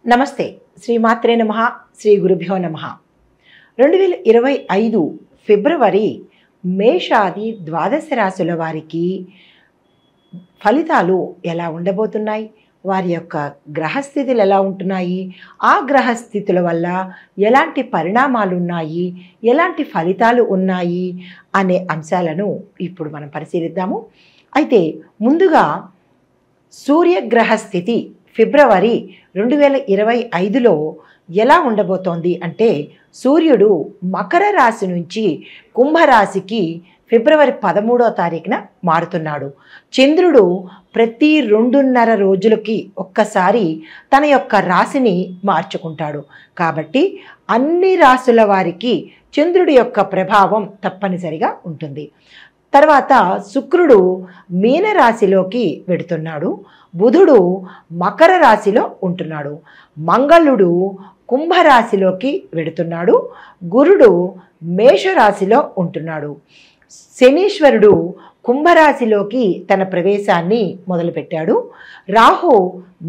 నమస్తే. శ్రీమాత్రే నమః. శ్రీ గురుభ్యో నమః. 2025 ఫిబ్రవరి మేషాది ద్వాదశ రాశుల వారికి ఫలితాలు ఎలా ఉండబోతున్నాయి, వారి యొక్క గ్రహస్థితులు ఎలా ఉంటున్నాయి, ఆ గ్రహస్థితుల వల్ల ఎలాంటి పరిణామాలు ఉన్నాయి, ఎలాంటి ఫలితాలు ఉన్నాయి అనే అంశాలను ఇప్పుడు మనం పరిశీలిద్దాము. అయితే ముందుగా సూర్యగ్రహ స్థితి ఫిబ్రవరి 2025లో ఎలా ఉండబోతోంది అంటే, సూర్యుడు మకర రాశి నుంచి కుంభరాశికి ఫిబ్రవరి 13వ తారీఖున మారుతున్నాడు. చంద్రుడు ప్రతి 2.5 రోజులకి ఒక్కసారి తన యొక్క రాశిని మార్చుకుంటాడు. కాబట్టి అన్ని రాశుల వారికి చంద్రుడి యొక్క ప్రభావం తప్పనిసరిగా ఉంటుంది. తర్వాత శుక్రుడు మీనరాశిలోకి వెడుతున్నాడు. బుధుడు మకర రాశిలో ఉంటున్నాడు. మంగళుడు కుంభరాశిలోకి వెడుతున్నాడు. గురుడు మేషరాశిలో ఉంటున్నాడు. శనీశ్వరుడు కుంభరాశిలోకి తన ప్రవేశాన్ని మొదలుపెట్టాడు. రాహు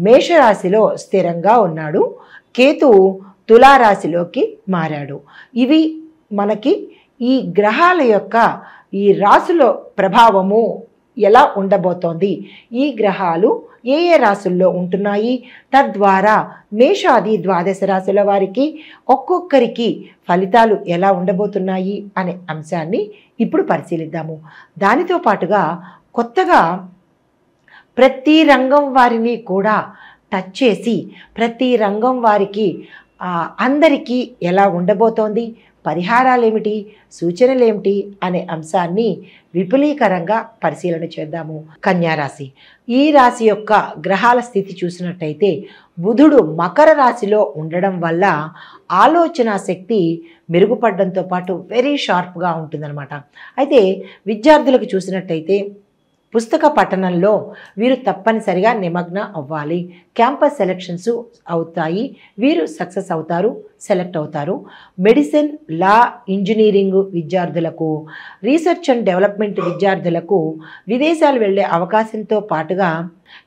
మేషరాశిలో స్థిరంగా ఉన్నాడు. కేతు తులారాశిలోకి మారాడు. ఇవి మనకి ఈ గ్రహాల యొక్క ఈ రాశుల ప్రభావము ఎలా ఉండబోతోంది, ఈ గ్రహాలు ఏ ఏ రాశుల్లో ఉంటున్నాయి, తద్వారా మేషాది ద్వాదశ రాశుల వారికి ఒక్కొక్కరికి ఫలితాలు ఎలా ఉండబోతున్నాయి అనే అంశాన్ని ఇప్పుడు పరిశీలిద్దాము. దానితో పాటుగా కొత్తగా ప్రతి రంగం వారిని కూడా టచ్ చేసి ప్రతి రంగం వారికి అందరికీ ఎలా ఉండబోతోంది, పరిహారాలు ఏమిటి, సూచనలు ఏమిటి అనే అంశాన్ని విపులీకరంగా పరిశీలన చేద్దాము. కన్యారాశి. ఈ రాశి యొక్క గ్రహాల స్థితి చూసినట్టయితే బుధుడు మకర రాశిలో ఉండడం వల్ల ఆలోచన శక్తి మెరుగుపడడంతో పాటు వెరీ షార్ప్గా ఉంటుందన్నమాట. అయితే విద్యార్థులకు చూసినట్టయితే పుస్తక పఠనంలో వీరు తప్పనిసరిగా నిమగ్నం అవ్వాలి. క్యాంపస్ సెలక్షన్స్ అవుతాయి, వీరు సక్సెస్ అవుతారు, సెలెక్ట్ అవుతారు. మెడిసిన్, లా, ఇంజనీరింగ్ విద్యార్థులకు, రీసెర్చ్ అండ్ డెవలప్మెంట్ విద్యార్థులకు విదేశాలు వెళ్ళే అవకాశంతో పాటుగా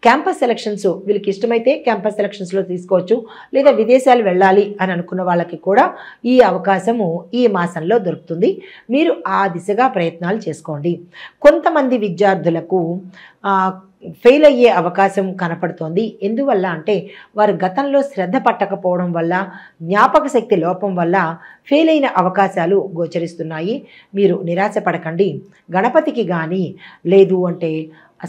క్యాంపస్ సెలక్షన్స్ వీళ్ళకి ఇష్టమైతే క్యాంపస్ సెలక్షన్స్లో తీసుకోవచ్చు, లేదా విదేశాలు వెళ్ళాలి అని అనుకున్న వాళ్ళకి కూడా ఈ అవకాశము ఈ మాసంలో దొరుకుతుంది. మీరు ఆ దిశగా ప్రయత్నాలు చేసుకోండి. కొంతమంది విద్యార్థులకు ఫెయిల్ అయ్యే అవకాశం కనపడుతోంది. ఎందువల్ల అంటే వారు గతంలో శ్రద్ధ పట్టకపోవడం వల్ల, జ్ఞాపక శక్తి లోపం వల్ల ఫెయిల్ అయిన అవకాశాలు గోచరిస్తున్నాయి. మీరు నిరాశపడకండి. గణపతికి కానీ లేదు అంటే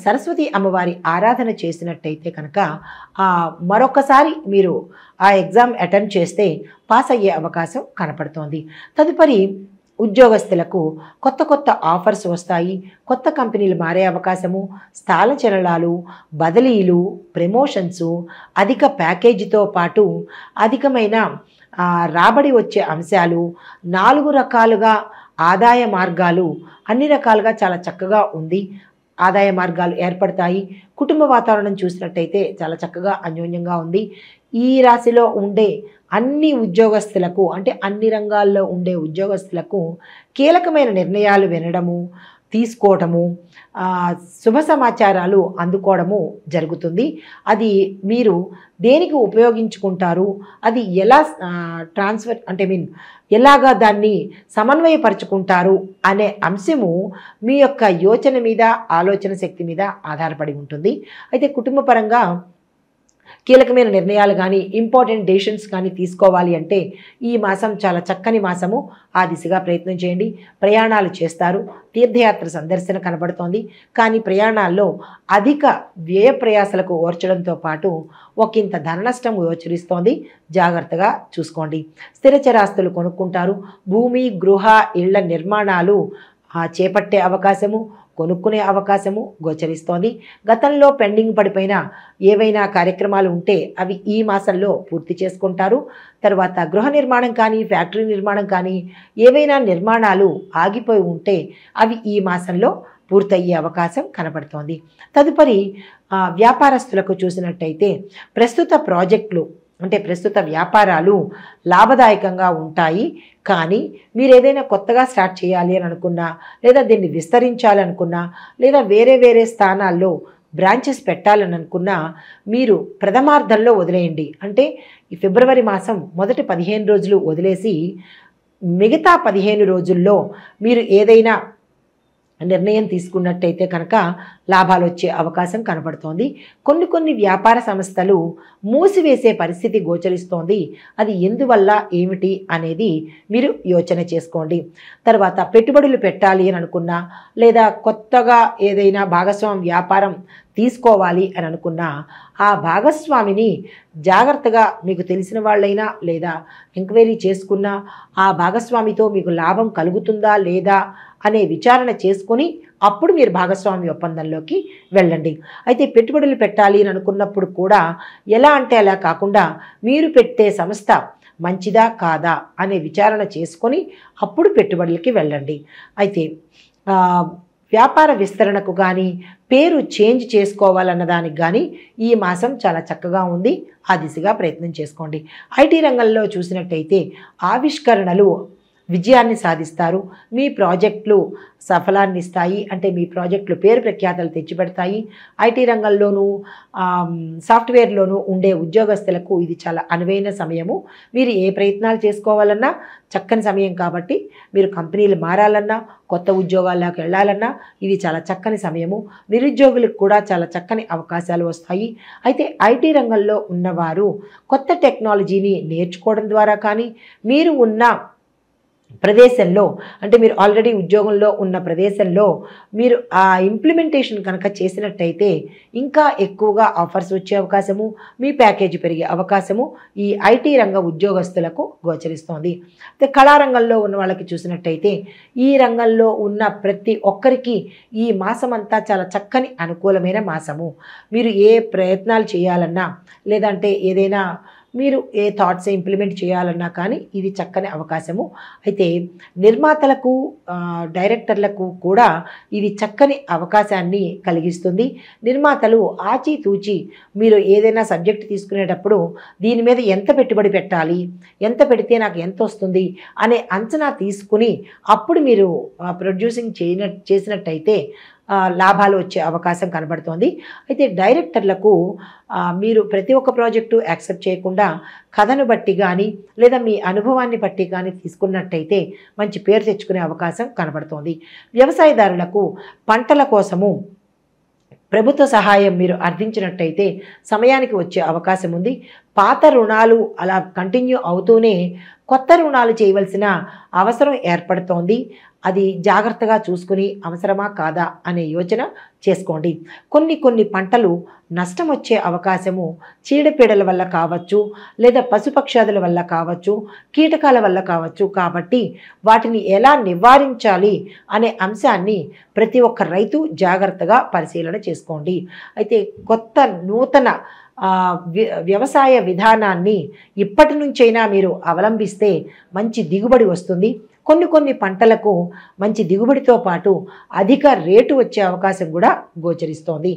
సరస్వతి అమ్మవారి ఆరాధన చేసినట్టయితే కనుక మరొకసారి మీరు ఆ ఎగ్జామ్ అటెంప్ట్ చేస్తే పాస్ అయ్యే అవకాశం కనపడుతోంది. తదుపరి ఉద్యోగస్తులకు కొత్త కొత్త ఆఫర్స్ వస్తాయి. కొత్త కంపెనీలు మారే అవకాశము, స్థాన చలనాలు, బదిలీలు, ప్రమోషన్సు, అధిక ప్యాకేజీతో పాటు అధికమైన రాబడి వచ్చే అంశాలు, 4 రకాలుగా ఆదాయ మార్గాలు, అన్ని రకాలుగా చాలా చక్కగా ఉంది. ఆదాయ మార్గాలు ఏర్పడతాయి. కుటుంబ వాతావరణం చూసినట్టయితే చాలా చక్కగా అన్యోన్యంగా ఉంది. ఈ రాశిలో ఉండే అన్ని ఉద్యోగస్తులకు, అంటే అన్ని రంగాల్లో ఉండే ఉద్యోగస్తులకు కీలకమైన నిర్ణయాలు వినడము, తీసుకోవటము, శుభ సమాచారాలు అందుకోవడము జరుగుతుంది. అది మీరు దేనికి ఉపయోగించుకుంటారు, అది ఎలా ట్రాన్స్ఫర్ అంటే ఎలాగా దాన్ని సమన్వయపరుచుకుంటారు అనే అంశము మీ యొక్క యోచన మీద, ఆలోచన శక్తి మీద ఆధారపడి ఉంటుంది. అయితే కుటుంబ పరంగా కీలకమైన నిర్ణయాలు కానీ, ఇంపార్టెంట్ డెసిషన్స్ కానీ తీసుకోవాలి అంటే ఈ మాసం చాలా చక్కని మాసము. ఆ దిశగా ప్రయత్నం చేయండి. ప్రయాణాలు చేస్తారు. తీర్థయాత్ర సందర్శన కనబడుతోంది. కానీ ప్రయాణాల్లో అధిక వ్యయ ప్రయాసలకు ఓర్చడంతో పాటు ఒకంత ధన నష్టం గోచరిస్తోంది. జాగ్రత్తగా చూసుకోండి. స్థిరచరాస్తులు కొనుక్కుంటారు. భూమి, గృహ, ఇళ్ల నిర్మాణాలు చేపట్టే అవకాశము, కొనుక్కునే అవకాశము గోచరిస్తోంది. గతంలో పెండింగ్ పడిపోయిన ఏవైనా కార్యక్రమాలు ఉంటే అవి ఈ మాసంలో పూర్తి చేసుకుంటారు. తర్వాత గృహ నిర్మాణం కానీ, ఫ్యాక్టరీ నిర్మాణం కానీ, ఏవైనా నిర్మాణాలు ఆగిపోయి ఉంటే అవి ఈ మాసంలో పూర్తయ్యే అవకాశం కనబడుతోంది. తదుపరి వ్యాపారస్తులకు చూసినట్టయితే ప్రస్తుత ప్రాజెక్టులు అంటే ప్రస్తుత వ్యాపారాలు లాభదాయకంగా ఉంటాయి. కానీ మీరు ఏదైనా కొత్తగా స్టార్ట్ చేయాలి అని అనుకున్నా, లేదా దీన్ని విస్తరించాలనుకున్నా, లేదా వేరే వేరే స్థానాల్లో బ్రాంచెస్ పెట్టాలని అనుకున్నా మీరు ప్రథమార్థంలో వదిలేయండి. అంటే ఈ ఫిబ్రవరి మాసం మొదటి 15 రోజులు వదిలేసి మిగతా 15 రోజుల్లో మీరు ఏదైనా నిర్ణయం తీసుకున్నట్టయితే కనుక లాభాలు వచ్చే అవకాశం కనబడుతోంది. కొన్ని వ్యాపార సంస్థలు మూసివేసే పరిస్థితి గోచరిస్తోంది. అది ఎందువల్ల ఏమిటి అనేది మీరు యోచన చేసుకోండి. తర్వాత పెట్టుబడులు పెట్టాలి అని అనుకున్నా, లేదా కొత్తగా ఏదైనా భాగస్వామి వ్యాపారం తీసుకోవాలి అని అనుకున్నా, ఆ భాగస్వామిని జాగ్రత్తగా మీకు తెలిసిన వాళ్ళైనా లేదా ఎంక్వైరీ చేసుకున్నా ఆ భాగస్వామితో మీకు లాభం కలుగుతుందా లేదా అనే విచారణ చేసుకొని అప్పుడు మీరు భాగస్వామి ఒప్పందంలోకి వెళ్ళండి. అయితే పెట్టుబడులు పెట్టాలి అని అనుకున్నప్పుడు కూడా ఎలా అంటే అలా కాకుండా మీరు పెట్టే సంస్థ మంచిదా కాదా అనే విచారణ చేసుకొని అప్పుడు పెట్టుబడులకి వెళ్ళండి. అయితే వ్యాపార విస్తరణకు కానీ పేరు చేంజ్ చేసుకోవాలన్న దానికి కానీ ఈ మాసం చాలా చక్కగా ఉంది. ఆ దిశగా ప్రయత్నం చేసుకోండి. ఐటీ రంగంలో చూసినట్టయితే ఆవిష్కరణలు విజయాన్ని సాధిస్తారు. మీ ప్రాజెక్టులు సఫలాన్ని ఇస్తాయి. అంటే మీ ప్రాజెక్టులు పేరు ప్రఖ్యాతలు తెచ్చిపెడతాయి. ఐటీ రంగంలోనూ సాఫ్ట్వేర్లోనూ ఉండే ఉద్యోగస్తులకు ఇది చాలా అనువైన సమయము. మీరు ఏ ప్రయత్నాలు చేసుకోవాలన్నా చక్కని సమయం కాబట్టి మీరు కంపెనీలు మారాలన్నా కొత్త ఉద్యోగాల్లోకి వెళ్ళాలన్నా ఇది చాలా చక్కని సమయము. నిరుద్యోగులకు కూడా చాలా చక్కని అవకాశాలు వస్తాయి. అయితే ఐటీ రంగంలో ఉన్నవారు కొత్త టెక్నాలజీని నేర్చుకోవడం ద్వారా కానీ మీరు ఉన్న ప్రదేశంలో అంటే మీరు ఆల్రెడీ ఉద్యోగంలో ఉన్న ప్రదేశంలో మీరు ఆ ఇంప్లిమెంటేషన్ కనుక చేసినట్టయితే ఇంకా ఎక్కువగా ఆఫర్స్ వచ్చే అవకాశము, మీ ప్యాకేజీ పెరిగే అవకాశము ఈ ఐటీ రంగ ఉద్యోగస్తులకు గోచరిస్తోంది. అయితే కళారంగంలో ఉన్న వాళ్ళకి చూసినట్టయితే ఈ రంగంలో ఉన్న ప్రతి ఒక్కరికి ఈ మాసం అంతా చాలా చక్కని అనుకూలమైన మాసము. మీరు ఏ ప్రయత్నాలు చేయాలన్నా లేదంటే ఏదైనా మీరు ఏ థాట్స్ ఇంప్లిమెంట్ చేయాలన్నా కానీ ఇది చక్కని అవకాశము. అయితే నిర్మాతలకు డైరెక్టర్లకు కూడా ఇది చక్కని అవకాశాన్ని కలిగిస్తుంది. నిర్మాతలు ఆచితూచి మీరు ఏదైనా సబ్జెక్ట్ తీసుకునేటప్పుడు దీని మీద ఎంత పెట్టుబడి పెట్టాలి, ఎంత పెడితే నాకు ఎంత వస్తుంది అనే అంచనా తీసుకుని అప్పుడు మీరు ప్రొడ్యూసింగ్ చేసినట్టయితే లాభాలు వచ్చే అవకాశం కనబడుతోంది. అయితే డైరెక్టర్లకు మీరు ప్రతి ఒక్క ప్రాజెక్టు యాక్సెప్ట్ చేయకుండా కథను బట్టి కానీ లేదా మీ అనుభవాన్ని బట్టి కానీ తీసుకున్నట్టయితే మంచి పేరు తెచ్చుకునే అవకాశం కనబడుతోంది. వ్యవసాయదారులకు పంటల కోసము ప్రభుత్వ సహాయం మీరు అర్థించినట్టయితే సమయానికి వచ్చే అవకాశం ఉంది. పాత రుణాలు అలా కంటిన్యూ అవుతూనే కొత్త రుణాలు చేయవలసిన అవసరం ఏర్పడుతోంది. అది జాగ్రత్తగా చూసుకుని అవసరమా కాదా అనే యోచన చేసుకోండి. కొన్ని పంటలు నష్టం వచ్చే అవకాశము చీడపీడల వల్ల కావచ్చు, లేదా పశుపక్షాదుల వల్ల కావచ్చు, కీటకాల వల్ల కావచ్చు. కాబట్టి వాటిని ఎలా నివారించాలి అనే అంశాన్ని ప్రతి ఒక్క రైతు జాగ్రత్తగా పరిశీలన చేసుకోండి. అయితే కొత్త నూతన వ్యవసాయ విధానాన్ని ఇప్పటి నుంచైనా మీరు అవలంబిస్తే మంచి దిగుబడి వస్తుంది. కొన్ని పంటలకు మంచి దిగుబడితో పాటు అధిక రేటు వచ్చే అవకాశం కూడా గోచరిస్తోంది.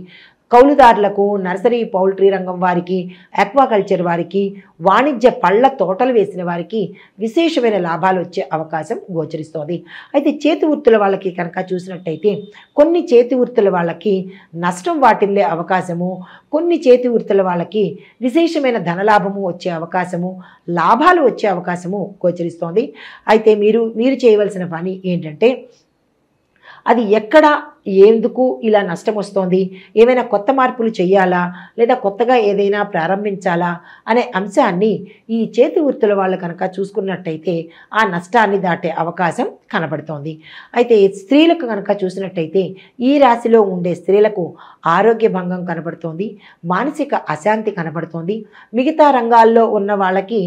కౌలుదారులకు, నర్సరీ పౌల్ట్రీ రంగం వారికి, ఆక్వాకల్చర్ వారికి, వాణిజ్య పళ్ళ తోటలు వేసిన వారికి విశేషమైన లాభాలు వచ్చే అవకాశం గోచరిస్తోంది. అయితే చేతి వృత్తుల వాళ్ళకి కనుక చూసినట్టయితే కొన్ని చేతి వృత్తుల వాళ్ళకి నష్టం వాటిల్లే అవకాశము, కొన్ని చేతి వృత్తుల వాళ్ళకి విశేషమైన ధనలాభము వచ్చే అవకాశము, లాభాలు వచ్చే అవకాశము గోచరిస్తోంది. అయితే మీరు చేయవలసిన పని ఏంటంటే అది ఎక్కడ ఎందుకు ఇలా నష్టం వస్తోంది, ఏమైనా కొత్త మార్పులు చేయాలా లేదా కొత్తగా ఏదైనా ప్రారంభించాలా అనే అంశాన్ని ఈ చేతి వృత్తుల వాళ్ళు కనుక చూసుకున్నట్టయితే ఆ నష్టాన్ని దాటే అవకాశం కనబడుతోంది. అయితే స్త్రీలకు కనుక చూసినట్టయితే ఈ రాశిలో ఉండే స్త్రీలకు ఆరోగ్య భంగం కనబడుతోంది, మానసిక అశాంతి కనబడుతోంది. మిగతా రంగాల్లో ఉన్న వాళ్ళకి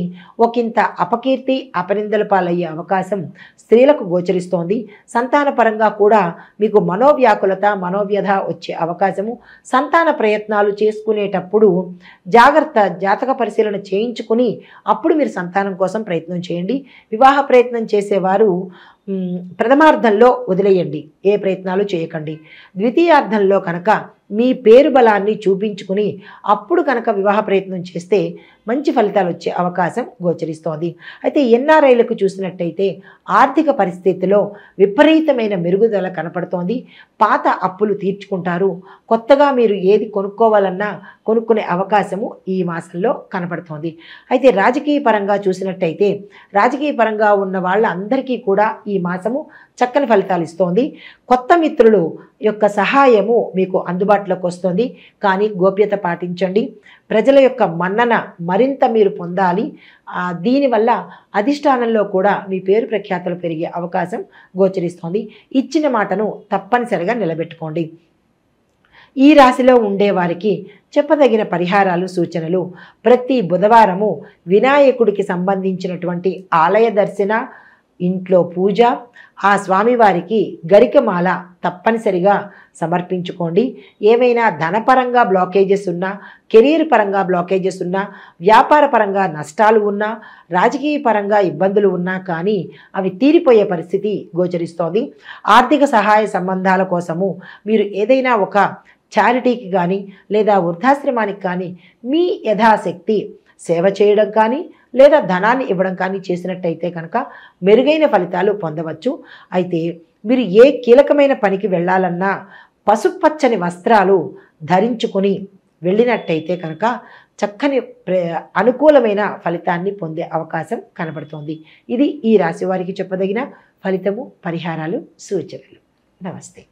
ఒకంత అపకీర్తి అపనిందల పాలయ్యే అవకాశం స్త్రీలకు గోచరిస్తోంది. సంతానపరంగా కూడా మీకు మనోవ్యాకులత, మనోవ్యధ వచ్చే అవకాశము. సంతాన ప్రయత్నాలు చేసుకునేటప్పుడు జాతక పరిశీలన చేయించుకుని అప్పుడు మీరు సంతానం కోసం ప్రయత్నం చేయండి. వివాహ ప్రయత్నం చేసేవారు ప్రథమార్థంలో వదిలేయండి, ఏ ప్రయత్నాలు చేయకండి. ద్వితీయార్థంలో కనుక మీ పేరు బలాన్ని చూపించుకుని అప్పుడు కనుక వివాహ ప్రయత్నం చేస్తే మంచి ఫలితాలు వచ్చే అవకాశం గోచరిస్తోంది. అయితే ఎన్ఆర్ఐలకు చూసినట్టయితే ఆర్థిక పరిస్థితిలో విపరీతమైన మెరుగుదల కనపడుతోంది. పాత అప్పులు తీర్చుకుంటారు. కొత్తగా మీరు ఏది కొనుక్కోవాలన్నా కొనుక్కునే అవకాశము ఈ మాసంలో కనపడుతోంది. అయితే రాజకీయ పరంగా చూసినట్టయితే రాజకీయ పరంగా ఉన్న వాళ్ళందరికీ కూడా ఈ మాసము చక్కని ఫలితాలు ఇస్తోంది. కొత్త మిత్రులు యొక్క సహాయము మీకు అందుబాటులోకి వస్తుంది. కానీ గోప్యత పాటించండి. ప్రజల యొక్క మన్నన మరింత మీరు పొందాలి. దీనివల్ల అధిష్టానంలో కూడా మీ పేరు ప్రఖ్యాతులు పెరిగే అవకాశం గోచరిస్తోంది. ఇచ్చిన మాటను తప్పనిసరిగా నిలబెట్టుకోండి. ఈ రాశిలో ఉండేవారికి చెప్పదగిన పరిహారాలు, సూచనలు ప్రతి బుధవారము వినాయకుడికి సంబంధించినటువంటి ఆలయ దర్శన, ఇంట్లో పూజ, ఆ స్వామివారికి గరికమాల తప్పనిసరిగా సమర్పించుకోండి. ఏవైనా ధనపరంగా బ్లాకేజెస్ ఉన్నా, కెరీర్ పరంగా బ్లాకేజెస్ ఉన్నా, వ్యాపార పరంగా నష్టాలు ఉన్నా, రాజకీయ పరంగా ఇబ్బందులు ఉన్నా కానీ అవి తీరిపోయే పరిస్థితి గోచరిస్తోంది. ఆర్థిక సహాయ సంబంధాల కోసము మీరు ఏదైనా ఒక చారిటీకి కానీ లేదా వృద్ధాశ్రమానికి కానీ మీ యథాశక్తి సేవ చేయడం కానీ లేదా ధనాన్ని ఇవ్వడం కానీ చేసినట్టయితే కనుక మెరుగైన ఫలితాలు పొందవచ్చు. అయితే మీరు ఏ కీలకమైన పనికి వెళ్ళాలన్నా పసుపచ్చని వస్త్రాలు ధరించుకొని వెళ్ళినట్టయితే కనుక చక్కని అనుకూలమైన ఫలితాన్ని పొందే అవకాశం కనబడుతోంది. ఇది ఈ రాశి వారికి చెప్పదగిన ఫలితము, పరిహారాలు, సూచనలు. నమస్తే.